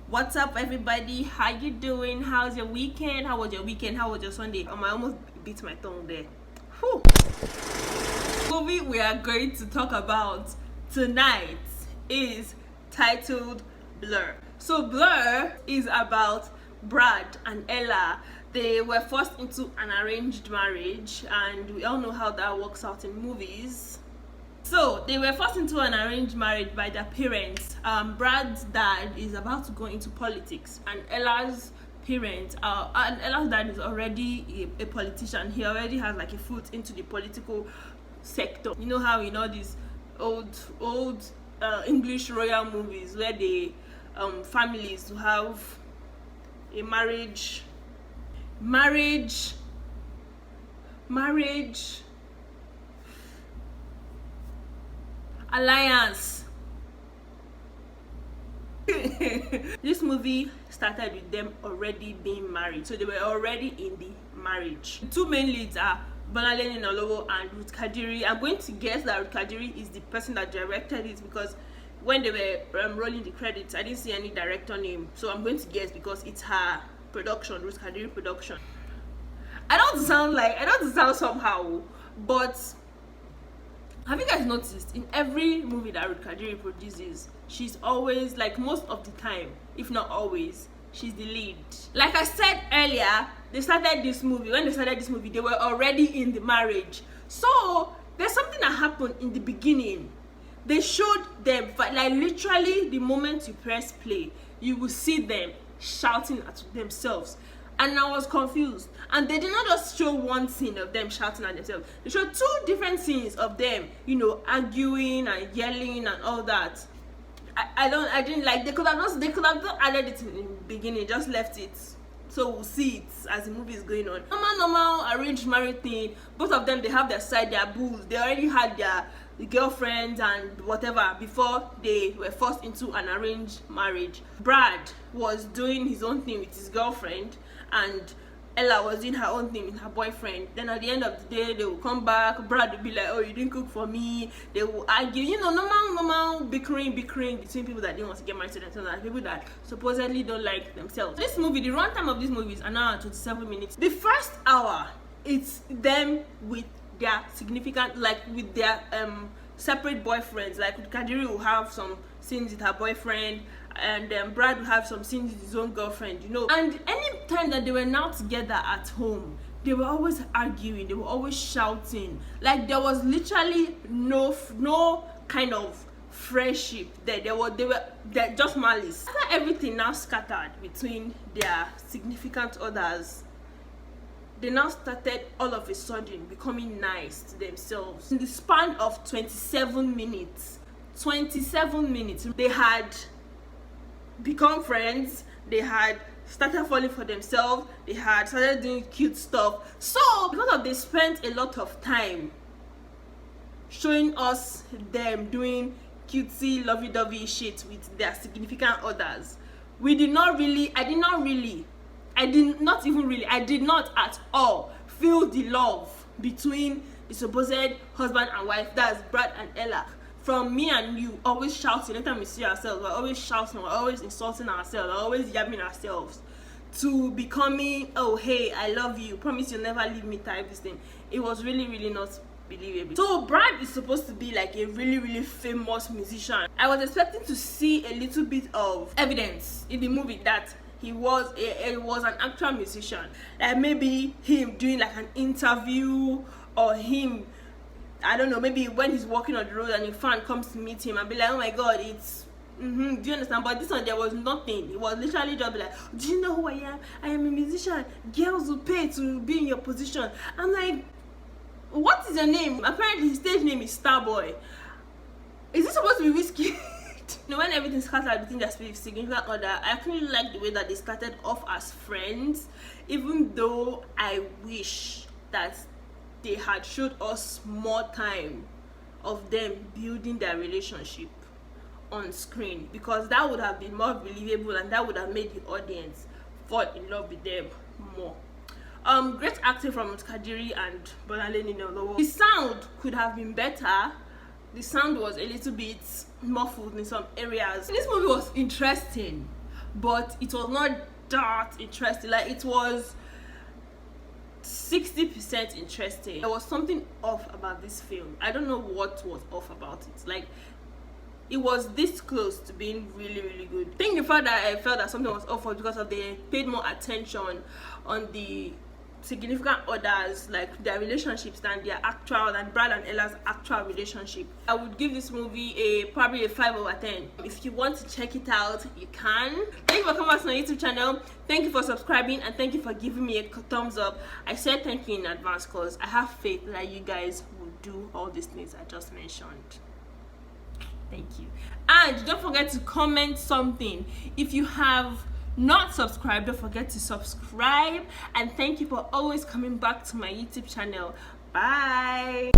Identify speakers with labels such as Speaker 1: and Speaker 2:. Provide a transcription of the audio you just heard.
Speaker 1: What's up, everybody? How you doing? How's your weekend? How was your weekend? How was your Sunday? I almost beat my tongue there. Whew. Movie we are going to talk about tonight is titled Blur. So Blur is about Brad and Ella. They were forced into an arranged marriage, and we all know how that works out in movies. So they were forced into an arranged marriage by their parents. Brad's dad is about to go into politics, and Ella's parents and Ella's dad is already a politician. He already has like a foot into the political sector. You know how in all these old English royal movies where they families who have a marriage alliance. This movie started with them already being married, so they were already in the marriage. The two main leads are Bonale Ninalowo and Ruth Kadiri. I'm going to guess that Ruth Kadiri is the person that directed it, because when they were rolling the credits, I didn't see any director name, so I'm going to guess because it's her production, Ruth Kadiri production. I don't sound somehow, but have you guys noticed in every movie that Ruth Kadiri produces, she's always, like most of the time, if not always, she's the lead. Like I said earlier, when they started this movie, they were already in the marriage. So there's something that happened in the beginning. They showed them, like literally the moment you press play, you will see them shouting at themselves. And I was confused. And they did not just show one scene of them shouting at themselves. They showed two different scenes of them, arguing and yelling and all that. I didn't like. They could have not added it in the beginning, just left it. So we'll see it as the movie is going on. Normal arranged marriage thing. Both of them, they have their side, their booze. They already had their girlfriends and whatever before they were forced into an arranged marriage. Brad was doing his own thing with his girlfriend, and Ella was doing her own thing with her boyfriend. Then at the end of the day, they will come back. Brad will be like, "Oh, you didn't cook for me." They will argue, normal bickering between people that didn't want to get married to themselves and people that supposedly don't like themselves. This movie, the runtime of this movie is an hour and 27 minutes. The first hour, it's them with their significant, like with their separate boyfriends. Like Kadiri will have some scenes with her boyfriend, and Brad will have some scenes with his own girlfriend, And any time that they were now together at home, they were always arguing, they were always shouting. Like there was literally no kind of friendship there. They were just malice. After everything now scattered between their significant others, they now started all of a sudden becoming nice to themselves. In the span of 27 minutes, they had become friends, they had started falling for themselves, they had started doing cute stuff. So because they spent a lot of time showing us them doing cutesy lovey-dovey shit with their significant others, I did not at all feel the love between the supposed husband and wife, that's Brad and Ella. From me and you always shouting, anytime we see ourselves, we're always shouting, we're always insulting ourselves, we're always yabbing ourselves, to becoming, "Oh hey, I love you, promise you'll never leave me" type this thing. It was really not believable. So Brad is supposed to be like a really famous musician. I was expecting to see a little bit of evidence in the movie that he was an actual musician, like maybe him doing like an interview, or him, I don't know, maybe when he's walking on the road and a fan comes to meet him and be like, "Oh my god, it's do you understand?" But this one, there was nothing. It was literally just like, "Do you know who I am? I am a musician. Girls will pay to be in your position." I'm like, what is your name? Apparently his stage name is Starboy. Is this supposed to be Whiskey? When everything scattered between their significant other, I actually like the way that they started off as friends, even though I wish that they had showed us more time of them building their relationship on screen, because that would have been more believable and that would have made the audience fall in love with them more. Great acting from Kadiri and Bonale Ninalowo. The sound could have been better. The sound was a little bit muffled in some areas. This movie was interesting, but it was not that interesting. Like, it was 60% interesting. There was something off about this film. I don't know what was off about it. Like, it was this close to being really, really good. I think the fact that I felt that something was off was because of they paid more attention on the significant others, like their relationships, than Brad and Ella's actual relationship. I would give this movie probably a 5/10. If you want to check it out, you can. Thank you for coming back to my YouTube channel. Thank you for subscribing, and thank you for giving me a thumbs up. I said thank you in advance because I have faith that you guys will do all these things I just mentioned. Thank you. And don't forget to comment something. If you have not subscribed, don't forget to subscribe, and thank you for always coming back to my YouTube channel. Bye.